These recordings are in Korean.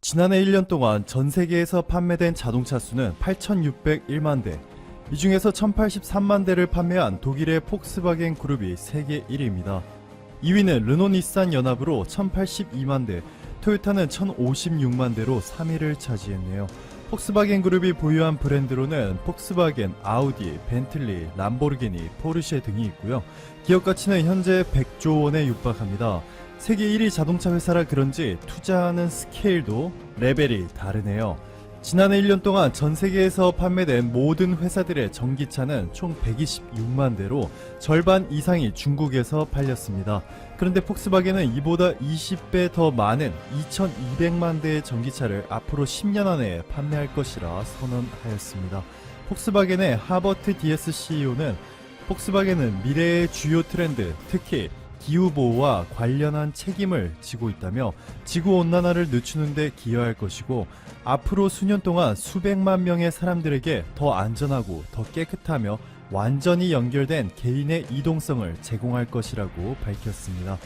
지난해 1년 동안 전 세계에서 판매된 자동차 수는 8,601만 대. 이 중에서 1,083만 대를 판매한 독일의 폭스바겐 그룹이 세계 1위입니다. 2위는 르노-닛산 연합으로 1,082만 대, 토요타는 1,056만 대로 3위를 차지했네요. 폭스바겐 그룹이 보유한 브랜드로는 폭스바겐, 아우디, 벤틀리, 람보르기니, 포르쉐 등이 있고요. 기업 가치는 현재 100조 원에 육박합니다. 세계 1위 자동차 회사라 그런지 투자하는 스케일도 레벨이 다르네요. 지난해 1년 동안 전 세계에서 판매된 모든 회사들의 전기차는 총 126만 대로 절반 이상이 중국에서 팔렸습니다. 그런데 폭스바겐은 이보다 20배 더 많은 2200만 대의 전기차를 앞으로 10년 안에 판매할 것이라 선언하였습니다. 폭스바겐의 하버트 디에스 CEO는 폭스바겐은 미래의 주요 트렌드, 특히 기후보호와 관련한 책임을 지고 있다며 지구온난화를 늦추는 데 기여할 것이고 앞으로 수년 동안 수백만 명의 사람들에게 더 안전하고 더 깨끗하며 완전히 연결된 개인의 이동성을 제공할 것이라고 밝혔습니다.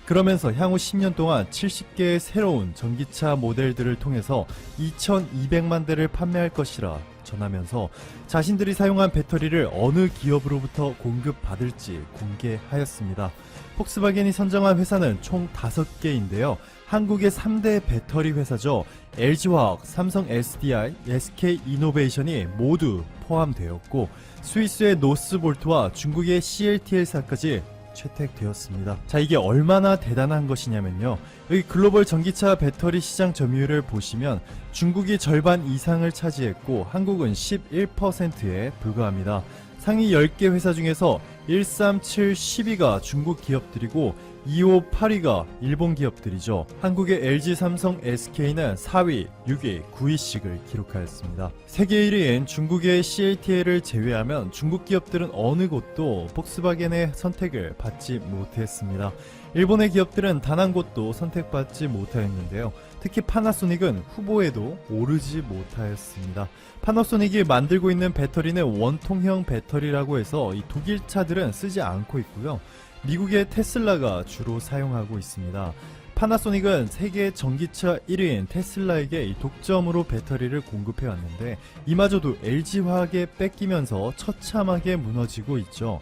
그러면서 향후 10년 동안 70개의 새로운 전기차 모델들을 통해서 2200만 대를 판매할 것이라 전하면서 자신들이 사용한 배터리를 어느 기업으로부터 공급받을지 공개하였습니다. 폭스바겐이 선정한 회사는 총 5개인데요. 한국의 3대 배터리 회사죠. LG화학, 삼성 SDI, SK이노베이션이 모두 포함되었고 스위스의 노스볼트와 중국의 CLTL사까지 채택되었습니다. 자, 이게 얼마나 대단한 것이냐면요. 여기 글로벌 전기차 배터리 시장 점유율을 보시면 중국이 절반 이상을 차지했고 한국은 11%에 불과합니다. 상위 10개 회사 중에서 1, 3, 7, 10위가 중국 기업들이고 2, 5, 8위가 일본 기업들이죠. 한국의 LG, 삼성, SK는 4위, 6위, 9위씩을 기록하였습니다. 세계 1위인 중국의 CATL을 제외하면 중국 기업들은 어느 곳도 폭스바겐의 선택을 받지 못했습니다. 일본의 기업들은 단 한 곳도 선택받지 못하였는데요. 특히 파나소닉은 후보에도 오르지 못하였습니다. 파나소닉이 만들고 있는 배터리는 원통형 배터리라고 해서 이 독일 차들은 쓰지 않고 있고요. 미국의 테슬라가 주로 사용하고 있습니다. 파나소닉은 세계 전기차 1위인 테슬라에게 이 독점으로 배터리를 공급해 왔는데 이마저도 LG화학에 뺏기면서 처참하게 무너지고 있죠.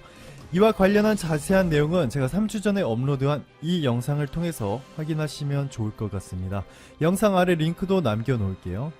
이와 관련한 자세한 내용은 제가 3주 전에 업로드한 이 영상을 통해서 확인하시면 좋을 것 같습니다. 영상 아래 링크도 남겨 놓을게요.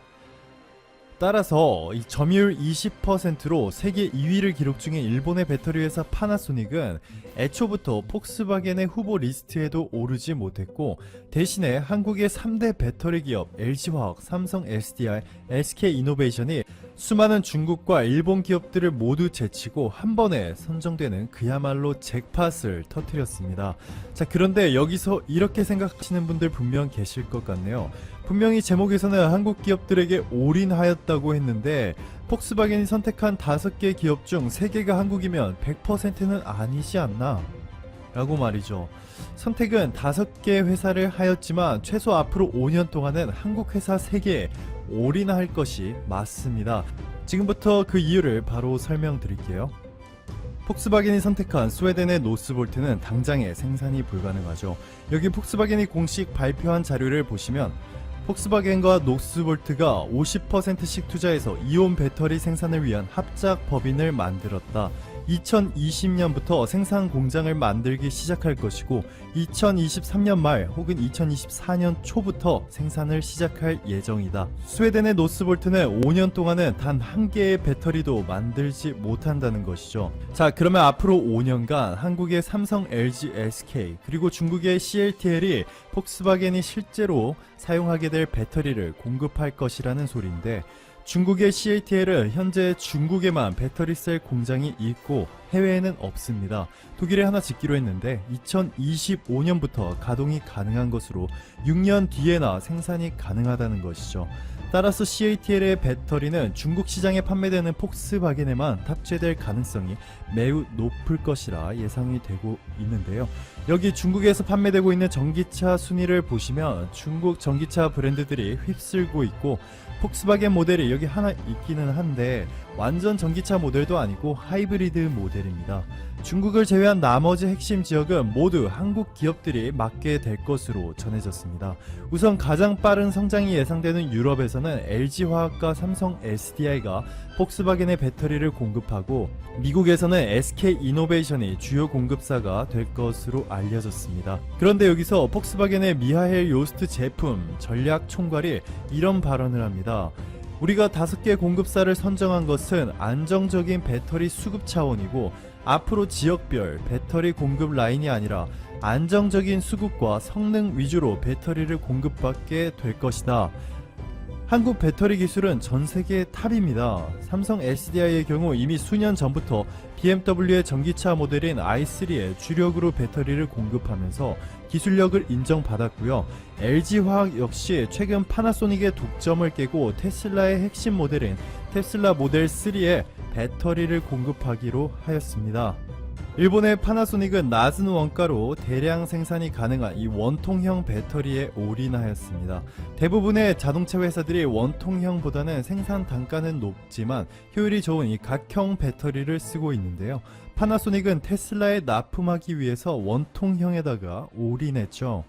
따라서 이 점유율 20%로 세계 2위를 기록 중인 일본의 배터리 회사 파나소닉은 애초부터 폭스바겐의 후보 리스트에도 오르지 못했고 대신에 한국의 3대 배터리 기업 LG화학, 삼성 SDI, SK이노베이션이 수많은 중국과 일본 기업들을 모두 제치고 한 번에 선정되는 그야말로 잭팟을 터뜨렸습니다. 자, 그런데 여기서 이렇게 생각하시는 분들 분명 계실 것 같네요. 분명히 제목에서는 한국 기업들에게 올인하였다고 했는데 폭스바겐이 선택한 5개 기업 중 3개가 한국이면 100%는 아니지 않나? 라고 말이죠. 선택은 5개 회사를 하였지만 최소 앞으로 5년 동안은 한국 회사 3개에 올인할 것이 맞습니다. 지금부터 그 이유를 바로 설명드릴게요. 폭스바겐이 선택한 스웨덴의 노스볼트는 당장에 생산이 불가능하죠. 여기 폭스바겐이 공식 발표한 자료를 보시면 폭스바겐과 노스볼트가 50%씩 투자해서 이온 배터리 생산을 위한 합작 법인을 만들었다. 2020년부터 생산 공장을 만들기 시작할 것이고 2023년 말 혹은 2024년 초부터 생산을 시작할 예정이다. 스웨덴의 노스볼트는 5년 동안은 단 한 개의 배터리도 만들지 못한다는 것이죠. 자, 그러면 앞으로 5년간 한국의 삼성, LG, SK 그리고 중국의 CLTL이 폭스바겐이 실제로 사용하게 될 배터리를 공급할 것이라는 소리인데 중국의 CATL은 현재 중국에만 배터리셀 공장이 있고 해외에는 없습니다. 독일에 하나 짓기로 했는데 2025년부터 가동이 가능한 것으로 6년 뒤에나 생산이 가능하다는 것이죠. 따라서 CATL의 배터리는 중국 시장에 판매되는 폭스바겐에만 탑재될 가능성이 매우 높을 것이라 예상이 되고 있는데요. 여기 중국에서 판매되고 있는 전기차 순위를 보시면 중국 전기차 브랜드들이 휩쓸고 있고 폭스바겐 모델이 여기 하나 있기는 한데 완전 전기차 모델도 아니고 하이브리드 모델입니다. 중국을 제외한 나머지 핵심 지역은 모두 한국 기업들이 맡게 될 것으로 전해졌습니다. 우선 가장 빠른 성장이 예상되는 유럽에서는 LG화학과 삼성 SDI가 폭스바겐의 배터리를 공급하고 미국에서는 SK이노베이션이 주요 공급사가 될 것으로 알려졌습니다. 그런데 여기서 폭스바겐의 미하엘 요스트 제품 전략 총괄이 이런 발언을 합니다. 우리가 5개 공급사를 선정한 것은 안정적인 배터리 수급 차원이고 앞으로 지역별 배터리 공급 라인이 아니라 안정적인 수급과 성능 위주로 배터리를 공급받게 될 것이다. 한국 배터리 기술은 전 세계 탑입니다. 삼성 SDI의 경우 이미 수년 전부터 BMW의 전기차 모델인 i3에 주력으로 배터리를 공급하면서 기술력을 인정받았고요. LG화학 역시 최근 파나소닉의 독점을 깨고 테슬라의 핵심 모델인 테슬라 모델 3에 배터리를 공급하기로 하였습니다. 일본의 파나소닉은 낮은 원가로 대량 생산이 가능한 이 원통형 배터리에 올인하였습니다. 대부분의 자동차 회사들이 원통형보다는 생산 단가는 높지만 효율이 좋은 이 각형 배터리를 쓰고 있는데요. 파나소닉은 테슬라에 납품하기 위해서 원통형에다가 올인했죠.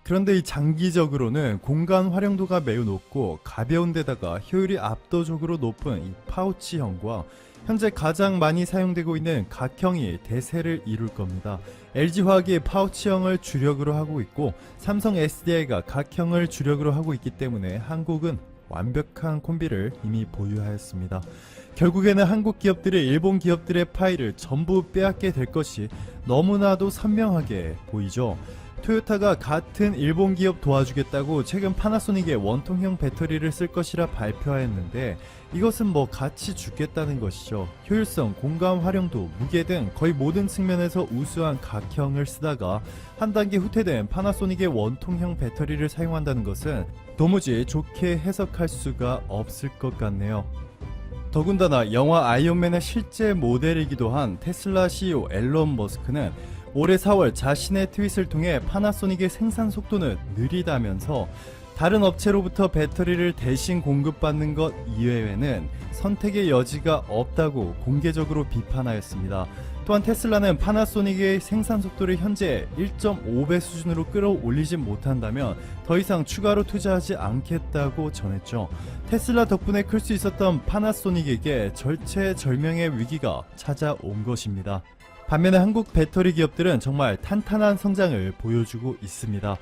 그런데 이 장기적으로는 공간 활용도가 매우 높고 가벼운 데다가 효율이 압도적으로 높은 이 파우치형과 현재 가장 많이 사용되고 있는 각형이 대세를 이룰 겁니다. LG화학이 파우치형을 주력으로 하고 있고 삼성 SDI가 각형을 주력으로 하고 있기 때문에 한국은 완벽한 콤비를 이미 보유하였습니다. 결국에는 한국 기업들이 일본 기업들의 파이를 전부 빼앗게 될 것이 너무나도 선명하게 보이죠. 토요타가 같은 일본 기업 도와주겠다고 최근 파나소닉의 원통형 배터리를 쓸 것이라 발표하였는데 이것은 뭐 같이 죽겠다는 것이죠. 효율성, 공간 활용도, 무게 등 거의 모든 측면에서 우수한 각형을 쓰다가 한 단계 후퇴된 파나소닉의 원통형 배터리를 사용한다는 것은 도무지 좋게 해석할 수가 없을 것 같네요. 더군다나 영화 아이언맨의 실제 모델이기도 한 테슬라 CEO 앨런 머스크는 올해 4월 자신의 트윗을 통해 파나소닉의 생산 속도는 느리다면서 다른 업체로부터 배터리를 대신 공급받는 것 이외에는 선택의 여지가 없다고 공개적으로 비판하였습니다. 또한 테슬라는 파나소닉의 생산 속도를 현재 1.5배 수준으로 끌어올리지 못한다면 더 이상 추가로 투자하지 않겠다고 전했죠. 테슬라 덕분에 클 수 있었던 파나소닉에게 절체절명의 위기가 찾아온 것입니다. 반면에 한국 배터리 기업들은 정말 탄탄한 성장을 보여주고 있습니다.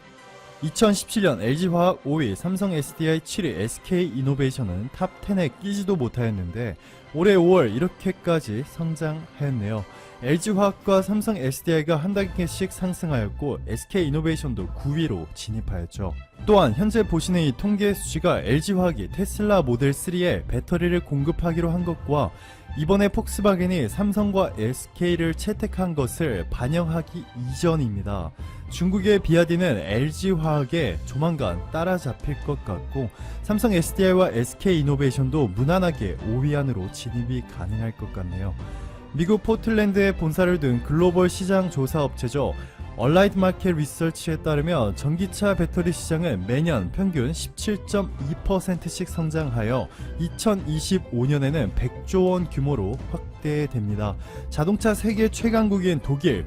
2017년 LG화학 5위, 삼성 SDI 7위, SK이노베이션은 탑10에 끼지도 못하였는데 올해 5월 이렇게까지 성장하였네요. LG화학과 삼성 SDI가 한 단계씩 상승하였고 SK이노베이션도 9위로 진입하였죠. 또한 현재 보시는 이 통계 수치가 LG화학이 테슬라 모델 3에 배터리를 공급하기로 한 것과 이번에 폭스바겐이 삼성과 SK를 채택한 것을 반영하기 이전입니다. 중국의 비아디는 LG화학에 조만간 따라잡힐 것 같고 삼성 SDI와 SK이노베이션도 무난하게 5위 안으로 진입이 가능할 것 같네요. 미국 포틀랜드에 본사를 둔 글로벌 시장 조사 업체죠. 얼라이트 마켓 리서치에 따르면 전기차 배터리 시장은 매년 평균 17.2%씩 성장하여 2025년에는 100조 원 규모로 확대됩니다. 자동차 세계 최강국인 독일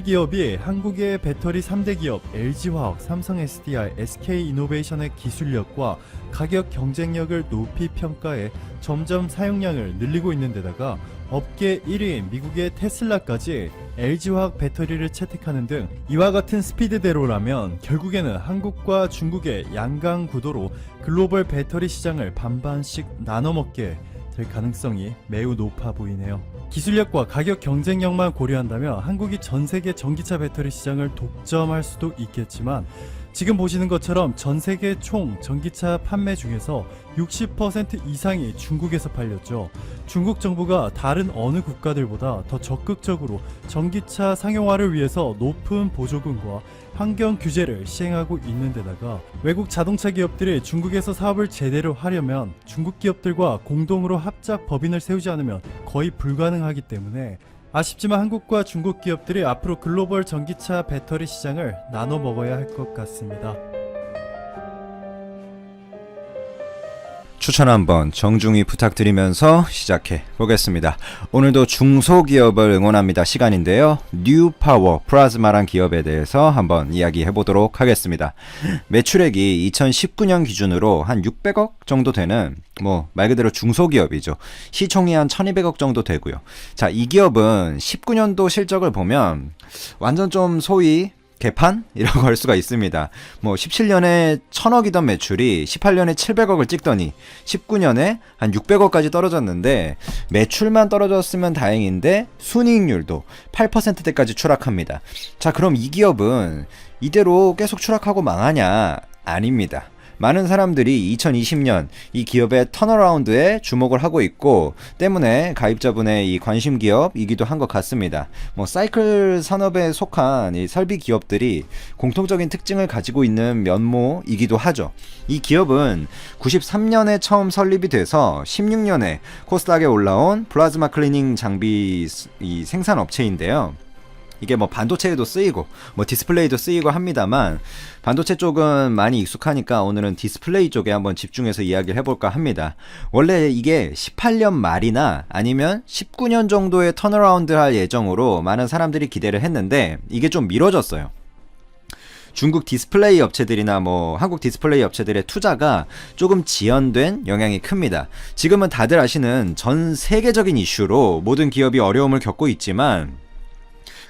기업이 한국의 배터리 3대 기업 LG화학, 삼성 SDI, SK이노베이션의 기술력과 가격 경쟁력을 높이 평가해 점점 사용량을 늘리고 있는 데다가 업계 1위인 미국의 테슬라까지 LG화학 배터리를 채택하는 등 이와 같은 스피드대로라면 결국에는 한국과 중국의 양강 구도로 글로벌 배터리 시장을 반반씩 나눠먹게 될 가능성이 매우 높아 보이네요. 기술력과 가격 경쟁력만 고려한다면 한국이 전 세계 전기차 배터리 시장을 독점할 수도 있겠지만 지금 보시는 것처럼 전 세계 총 전기차 판매 중에서 60% 이상이 중국에서 팔렸죠. 중국 정부가 다른 어느 국가들보다 더 적극적으로 전기차 상용화를 위해서 높은 보조금과 환경 규제를 시행하고 있는 데다가 외국 자동차 기업들이 중국에서 사업을 제대로 하려면 중국 기업들과 공동으로 합작 법인을 세우지 않으면 거의 불가능하기 때문에 아쉽지만 한국과 중국 기업들이 앞으로 글로벌 전기차 배터리 시장을 나눠 먹어야 할 것 같습니다. 추천 한번 정중히 부탁드리면서 시작해 보겠습니다. 오늘도 중소기업을 응원합니다 시간인데요. 뉴파워 플라즈마란 기업에 대해서 한번 이야기해 보도록 하겠습니다. 매출액이 2019년 기준으로 한 600억 정도 되는 말 그대로 중소기업이죠. 시총이 한 1200억 정도 되고요. 자, 이 기업은 19년도 실적을 보면 완전 좀 소위 개판이라고 할 수가 있습니다. 17년에 1000억이던 매출이 18년에 700억을 찍더니 19년에 한 600억까지 떨어졌는데 매출만 떨어졌으면 다행인데 순이익률도 8%대까지 추락합니다. 자, 그럼 이 기업은 이대로 계속 추락하고 망하냐? 아닙니다. 많은 사람들이 2020년 이 기업의 턴어라운드에 주목을 하고 있고 때문에 가입자분의 이 관심 기업이기도 한 것 같습니다. 사이클 산업에 속한 이 설비 기업들이 공통적인 특징을 가지고 있는 면모이기도 하죠. 이 기업은 93년에 처음 설립이 돼서 16년에 코스닥에 올라온 플라즈마 클리닝 장비 이 생산 업체인데요. 이게 반도체에도 쓰이고 디스플레이도 쓰이고 합니다만 반도체 쪽은 많이 익숙하니까 오늘은 디스플레이 쪽에 한번 집중해서 이야기를 해볼까 합니다. 원래 이게 18년 말이나 아니면 19년 정도의 턴어라운드 할 예정으로 많은 사람들이 기대를 했는데 이게 좀 미뤄졌어요. 중국 디스플레이 업체들이나 한국 디스플레이 업체들의 투자가 조금 지연된 영향이 큽니다. 지금은 다들 아시는 전 세계적인 이슈로 모든 기업이 어려움을 겪고 있지만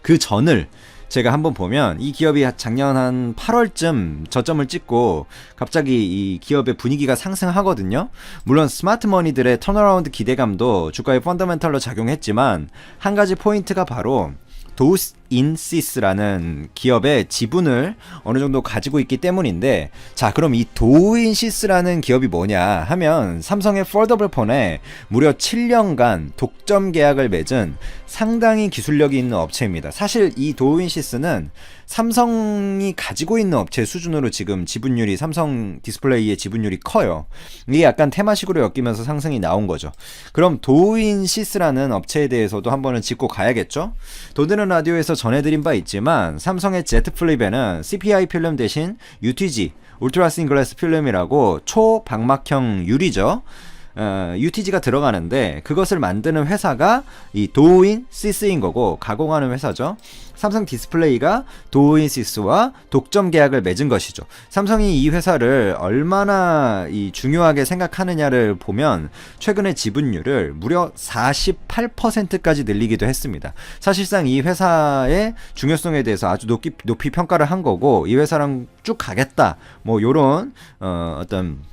그 전을 제가 한번 보면 이 기업이 작년 한 8월쯤 저점을 찍고 갑자기 이 기업의 분위기가 상승하거든요. 물론 스마트머니들의 턴어라운드 기대감도 주가의 펀더멘털로 작용했지만 한 가지 포인트가 바로 도우인시스라는 기업의 지분을 어느 정도 가지고 있기 때문인데, 자, 그럼 이 도우인시스라는 기업이 뭐냐 하면 삼성의 폴더블 폰에 무려 7년간 독점 계약을 맺은 상당히 기술력이 있는 업체입니다. 사실 이 도우인시스는 삼성이 가지고 있는 업체 수준으로 지금 지분율이 삼성 디스플레이의 지분율이 커요. 이게 약간 테마식으로 엮이면서 상승이 나온 거죠. 그럼 도우인시스라는 업체에 대해서도 한번은 짚고 가야겠죠. 도드는 라디오에서 전해드린 바 있지만 삼성의 Z 플립에는 CPI 필름 대신 UTG 울트라 싱글래스 필름이라고 초방막형 유리죠. UTG가 들어가는데 그것을 만드는 회사가 이 도우인시스인 거고 가공하는 회사죠. 삼성 디스플레이가 도우인시스와 독점 계약을 맺은 것이죠. 삼성이 이 회사를 얼마나 중요하게 생각하느냐를 보면 최근에 지분율을 무려 48%까지 늘리기도 했습니다. 사실상 이 회사의 중요성에 대해서 아주 높이 평가를 한 거고 이 회사랑 쭉 가겠다 요런 어떤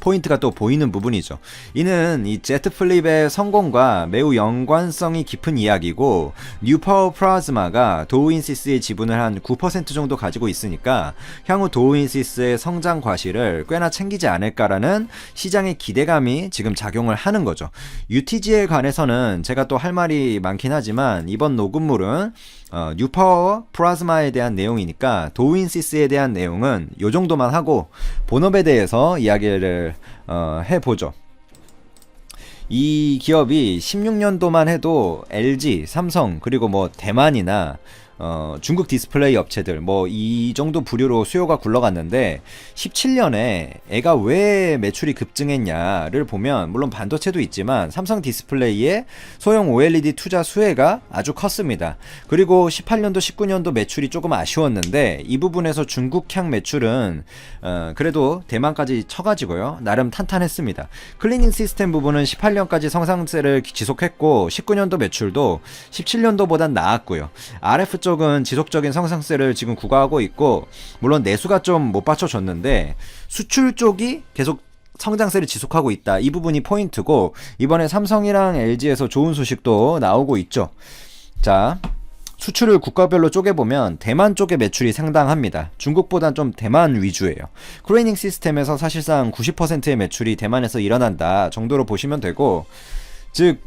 포인트가 또 보이는 부분이죠. 이는 이 Z 플립의 성공과 매우 연관성이 깊은 이야기고 뉴파워 플라즈마가 도우인시스의 지분을 한 9% 정도 가지고 있으니까 향후 도우인시스의 성장 과실을 꽤나 챙기지 않을까라는 시장의 기대감이 지금 작용을 하는 거죠. UTG에 관해서는 제가 또 할 말이 많긴 하지만 이번 녹음물은 뉴파워 플라즈마에 대한 내용이니까 도우인시스에 대한 내용은 요 정도만 하고 본업에 대해서 이야기를 해보죠. 이 기업이 16년도만 해도 LG, 삼성 그리고 대만이나 중국 디스플레이 업체들 이 정도 부류로 수요가 굴러갔는데 17년에 애가 왜 매출이 급증했냐를 보면 물론 반도체도 있지만 삼성 디스플레이의 소형 OLED 투자 수혜가 아주 컸습니다. 그리고 18년도 19년도 매출이 조금 아쉬웠는데 이 부분에서 중국향 매출은 그래도 대만까지 쳐가지고요 나름 탄탄했습니다. 클리닝 시스템 부분은 18년까지 성장세를 지속했고 19년도 매출도 17년도보단 나았고요. RF 쪽은 지속적인 성장세를 지금 구가하고 있고 물론 내수가 좀 못 받쳐줬는데 수출 쪽이 계속 성장세를 지속하고 있다. 이 부분이 포인트고 이번에 삼성이랑 LG에서 좋은 소식도 나오고 있죠. 자, 수출을 국가별로 쪼개보면 대만 쪽의 매출이 상당합니다. 중국보단 좀 대만 위주예요. 클리닝 시스템에서 사실상 90%의 매출이 대만에서 일어난다 정도로 보시면 되고 즉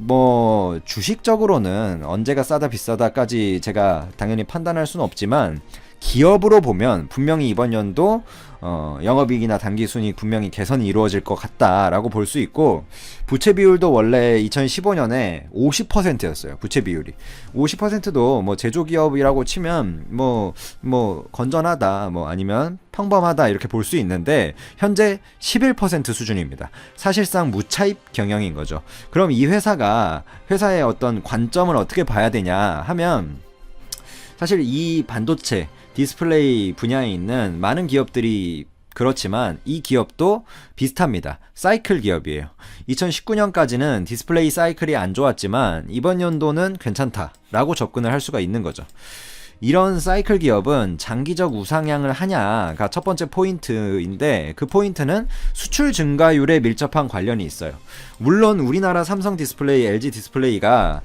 주식적으로는 언제가 싸다 비싸다까지 제가 당연히 판단할 수는 없지만 기업으로 보면 분명히 이번 연도 영업이익이나 당기순이익 분명히 개선이 이루어질 것 같다라고 볼 수 있고, 부채 비율도 원래 2015년에 50%였어요. 부채 비율이 50%도 뭐 제조기업이라고 치면 뭐 건전하다, 뭐 아니면 평범하다 이렇게 볼 수 있는데, 현재 11% 수준입니다. 사실상 무차입 경영인 거죠. 그럼 이 회사의 어떤 관점을 어떻게 봐야 되냐 하면, 사실 이 반도체 디스플레이 분야에 있는 많은 기업들이 그렇지만 이 기업도 비슷합니다. 사이클 기업이에요. 2019년까지는 디스플레이 사이클이 안 좋았지만 이번 연도는 괜찮다라고 접근을 할 수가 있는 거죠. 이런 사이클 기업은 장기적 우상향을 하냐가 첫 번째 포인트인데, 그 포인트는 수출 증가율에 밀접한 관련이 있어요. 물론 우리나라 삼성 디스플레이, LG 디스플레이가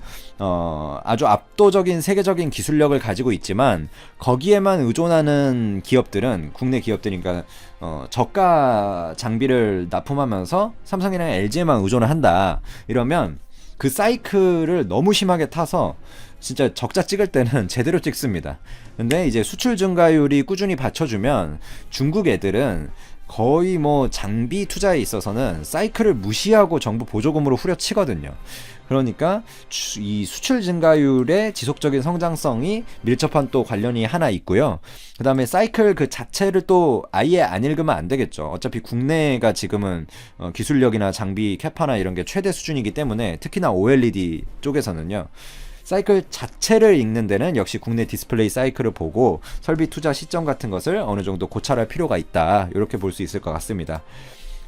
아주 압도적인 세계적인 기술력을 가지고 있지만, 거기에만 의존하는 기업들은, 국내 기업들이니까 저가 장비를 납품하면서 삼성이랑 LG에만 의존을 한다 이러면 그 사이클을 너무 심하게 타서 진짜 적자 찍을 때는 제대로 찍습니다. 근데 이제 수출 증가율이 꾸준히 받쳐주면 중국 애들은 거의 뭐 장비 투자에 있어서는 사이클을 무시하고 정부 보조금으로 후려치거든요. 그러니까 이 수출 증가율의 지속적인 성장성이 밀접한 또 관련이 하나 있고요. 그 다음에 사이클 그 자체를 또 아예 안 읽으면 안 되겠죠. 어차피 국내가 지금은 기술력이나 장비 캐파나 이런 게 최대 수준이기 때문에, 특히나 OLED 쪽에서는요. 사이클 자체를 읽는 데는 역시 국내 디스플레이 사이클을 보고 설비 투자 시점 같은 것을 어느 정도 고찰할 필요가 있다, 이렇게 볼 수 있을 것 같습니다.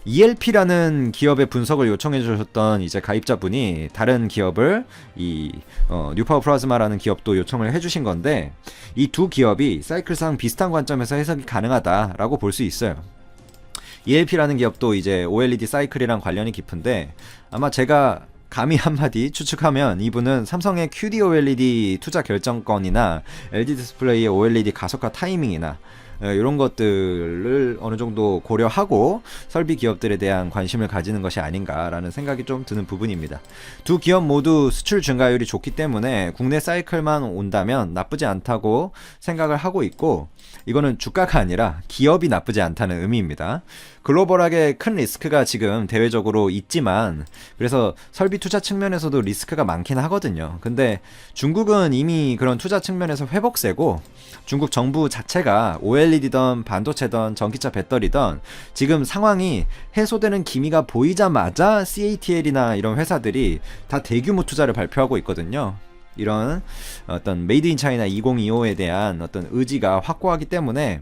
ELP라는 기업의 분석을 요청해 주셨던 이제 가입자분이 다른 기업을 뉴파워 플라즈마라는 기업도 요청을 해 주신 건데, 이 두 기업이 사이클상 비슷한 관점에서 해석이 가능하다라고 볼 수 있어요. ELP라는 기업도 이제 OLED 사이클이랑 관련이 깊은데, 아마 제가 감히 한마디 추측하면 이분은 삼성의 QD-OLED 투자 결정권이나 LG 디스플레이의 OLED 가속화 타이밍이나 이런 것들을 어느 정도 고려하고 설비 기업들에 대한 관심을 가지는 것이 아닌가라는 생각이 좀 드는 부분입니다. 두 기업 모두 수출 증가율이 좋기 때문에 국내 사이클만 온다면 나쁘지 않다고 생각을 하고 있고, 이거는 주가가 아니라 기업이 나쁘지 않다는 의미입니다. 글로벌하게 큰 리스크가 지금 대외적으로 있지만, 그래서 설비 투자 측면에서도 리스크가 많긴 하거든요. 근데 중국은 이미 그런 투자 측면에서 회복세고, 중국 정부 자체가 OLED든 반도체든 전기차 배터리든 지금 상황이 해소되는 기미가 보이자마자 CATL이나 이런 회사들이 다 대규모 투자를 발표하고 있거든요. 이런 어떤 메이드 인 차이나 2025에 대한 어떤 의지가 확고하기 때문에,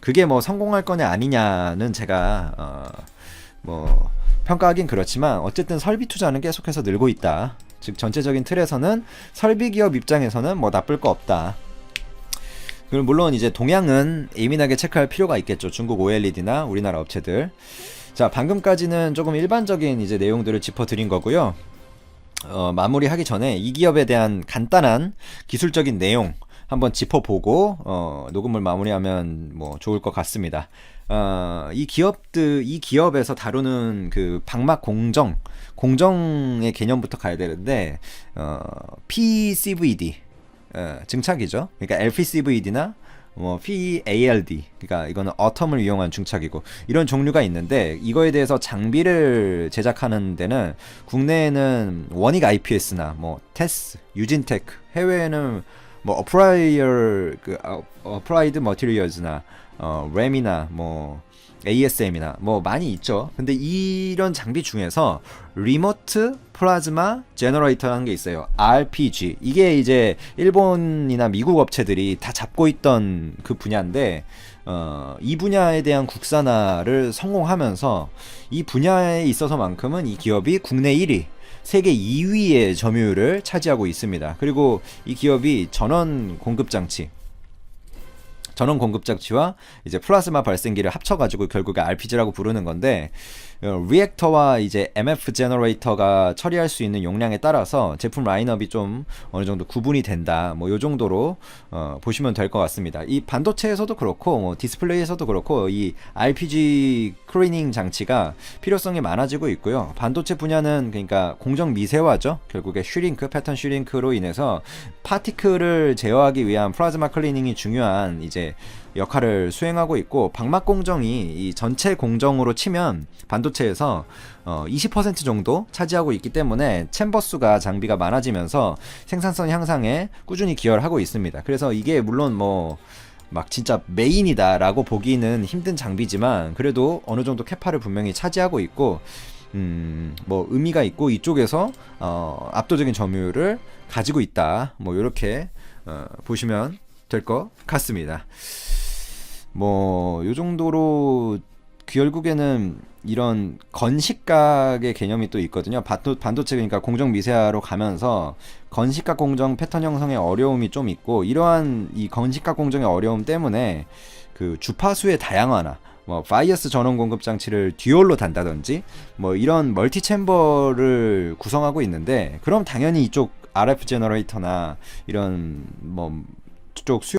그게 뭐 성공할 거냐 아니냐는 제가 뭐 평가하긴 그렇지만, 어쨌든 설비 투자는 계속해서 늘고 있다. 즉 전체적인 틀에서는 설비 기업 입장에서는 뭐 나쁠 거 없다. 그리고 물론 이제 동향은 예민하게 체크할 필요가 있겠죠. 중국 OLED나 우리나라 업체들. 자, 방금까지는 조금 일반적인 이제 내용들을 짚어드린 거고요. 마무리하기 전에 이 기업에 대한 간단한 기술적인 내용 한번 짚어보고 녹음을 마무리하면 뭐 좋을 것 같습니다. 이 기업에서 다루는 그 방막 공정의 개념부터 가야 되는데, PCVD 증착이죠. 그러니까 LPCVD나 뭐 PALD, 그러니까 이거는 어텀을 이용한 중착이고, 이런 종류가 있는데, 이거에 대해서 장비를 제작하는 데는 국내에는 원익 IPS나 뭐 테스, 유진테크, 해외에는 뭐 어프라이드 머티리얼즈나 램이나 뭐 ASM이나 뭐 많이 있죠. 근데 이런 장비 중에서 리모트 플라즈마 제너레이터라는 게 있어요. RPG. 이게 이제 일본이나 미국 업체들이 다 잡고 있던 그 분야인데, 이 분야에 대한 국산화를 성공하면서 이 분야에 있어서만큼은 이 기업이 국내 1위, 세계 2위의 점유율을 차지하고 있습니다. 그리고 이 기업이 전원 공급 장치와 이제 플라즈마 발생기를 합쳐가지고 결국에 RPG라고 부르는 건데, 리액터와 이제 MF 제너레이터가 처리할 수 있는 용량에 따라서 제품 라인업이 좀 어느 정도 구분이 된다. 뭐 요 정도로 보시면 될 것 같습니다. 이 반도체에서도 그렇고 뭐 디스플레이에서도 그렇고 이 RPG 클리닝 장치가 필요성이 많아지고 있고요. 반도체 분야는 그러니까 공정 미세화죠. 결국에 슈링크, 패턴 슈링크로 인해서 파티클을 제어하기 위한 플라즈마 클리닝이 중요한 이제 역할을 수행하고 있고, 방막 공정이 이 전체 공정으로 치면 반도체에서 20% 정도 차지하고 있기 때문에 챔버 수가 장비가 많아지면서 생산성 향상에 꾸준히 기여를 하고 있습니다. 그래서 이게 물론 뭐 막 진짜 메인이다라고 보기는 힘든 장비지만 그래도 어느 정도 캐파를 분명히 차지하고 있고 뭐 의미가 있고 이쪽에서 압도적인 점유율을 가지고 있다. 뭐 이렇게 보시면 될 것 같습니다. 뭐 요 정도로 결국에는 이런 건식각의 개념이 또 있거든요. 반도체 그러니까 공정 미세화로 가면서 건식각 공정 패턴 형성의 어려움이 좀 있고, 이러한 이 건식각 공정의 어려움 때문에 그 주파수의 다양화나 뭐 바이어스 전원 공급 장치를 듀얼로 단다든지 뭐 이런 멀티 챔버를 구성하고 있는데, 그럼 당연히 이쪽 RF 제너레이터나 이런 뭐 쪽 수요